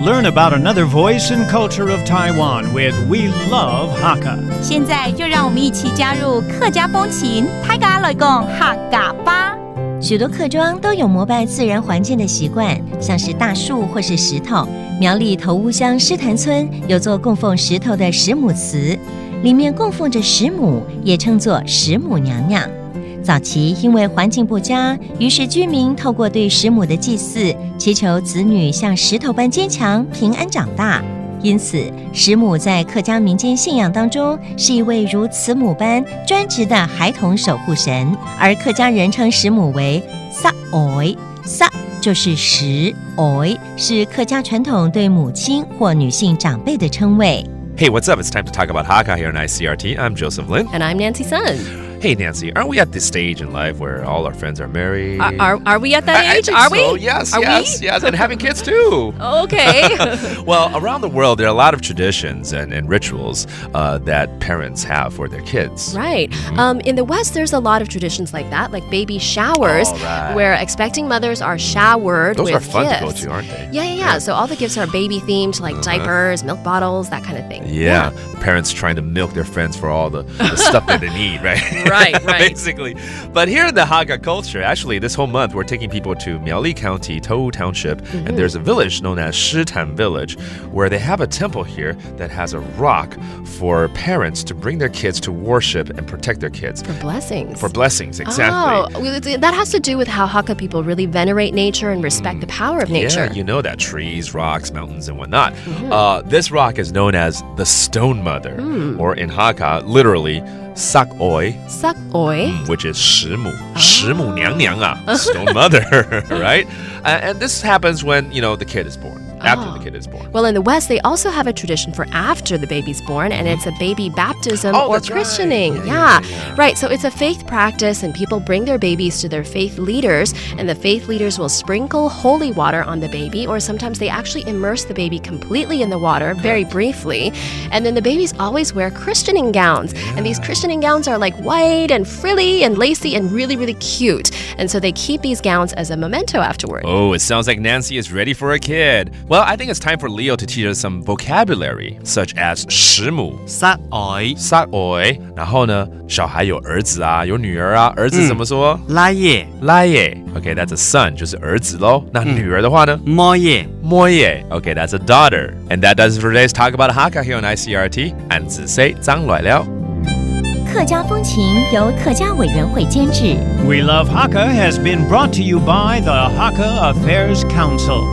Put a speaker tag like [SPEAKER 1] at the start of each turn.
[SPEAKER 1] Learn about another voice and culture of Taiwan with We Love Hakka.
[SPEAKER 2] 现在就让我们一起加入客家风情，大家来讲客家吧。
[SPEAKER 3] 许多客庄都有膜拜自然环境的习惯，像是大树或是石头。苗栗头屋乡狮潭村有座供奉石头的石母祠，里面供奉着石母，也称作石母娘娘。早期因为环境不佳，于是居民透过对石母的祭祀，祈求子女像石头般坚强、平安长大。因此，石母在客家民间信仰当中是一位如慈母般专职的孩童守护神，而客家人称石母为撒ой撒就是石，ой是客家传统对母亲或女性长辈的称谓。
[SPEAKER 4] Hey, what's up? It's time to talk about Hakka here on Icrt. I'm Joseph Lin.
[SPEAKER 5] And I'm Nancy Sun.
[SPEAKER 4] Hey, Nancy, aren't we at this stage in life where all our friends are married?
[SPEAKER 5] Are we at that age?
[SPEAKER 4] I think
[SPEAKER 5] are we?
[SPEAKER 4] so. Yes,
[SPEAKER 5] are
[SPEAKER 4] yes,
[SPEAKER 5] we?
[SPEAKER 4] yes, and having kids too.
[SPEAKER 5] Okay.
[SPEAKER 4] Well, around the world, there are a lot of traditions and rituals that parents have for their kids.
[SPEAKER 5] Right. In the West, there's a lot of traditions like that, like baby showers, where expecting mothers are showered
[SPEAKER 4] Those
[SPEAKER 5] with
[SPEAKER 4] are fun
[SPEAKER 5] gifts.
[SPEAKER 4] to go to, aren't they?
[SPEAKER 5] Yeah. So all the gifts are baby-themed, like diapers, milk bottles, that kind of thing.
[SPEAKER 4] Yeah. Parents trying to milk their friends for all the stuff that they need, right?
[SPEAKER 5] Right.
[SPEAKER 4] Basically. But here in the Hakka culture, actually, this whole month, we're taking people to Miaoli County, Towu Township, and there's a village known as Shitan Village, where they have a temple here that has a rock for parents to bring their kids to worship and protect their kids.
[SPEAKER 5] For blessings.
[SPEAKER 4] For blessings, exactly.
[SPEAKER 5] Oh, that has to do with how Hakka people really venerate nature and respect the power of nature.
[SPEAKER 4] Yeah, you know that. Trees, rocks, mountains, and whatnot. This rock is known as the Stone Mother, or in Hakka, literally, sak oi, which is 石母, 石母娘娘啊, Stone Mother, right? And this happens when, the kid is born. After the kid is born.
[SPEAKER 5] Well, in the West, they also have a tradition for after the baby's born, and it's a baby baptism or christening.
[SPEAKER 4] Right. Yeah.
[SPEAKER 5] Right. So it's a faith practice, and people bring their babies to their faith leaders, and the faith leaders will sprinkle holy water on the baby, or sometimes they actually immerse the baby completely in the water, very briefly. And then the babies always wear christening gowns, and these christening gowns are like white and frilly and lacy and really, really cute. And so they keep these gowns as a memento afterward.
[SPEAKER 4] Oh, it sounds like Nancy is ready for a kid. Well, I think it's time for Leo to teach us some vocabulary, such as 石母,
[SPEAKER 6] sak oi,
[SPEAKER 4] sak oi. 然后呢，小孩有儿子啊，有女儿啊，儿子怎么说？
[SPEAKER 6] 拉耶
[SPEAKER 4] Laye. Okay, that's a son, 就是儿子咯。那女儿的话呢？
[SPEAKER 6] 摸耶
[SPEAKER 4] Moye. Okay, that's a daughter. And that does it for today's Talk About Hakka here on ICRT. And 子 say 张来了。
[SPEAKER 3] 客家风情由客家委员会监制。
[SPEAKER 1] We Love Hakka has been brought to you by the Hakka Affairs Council.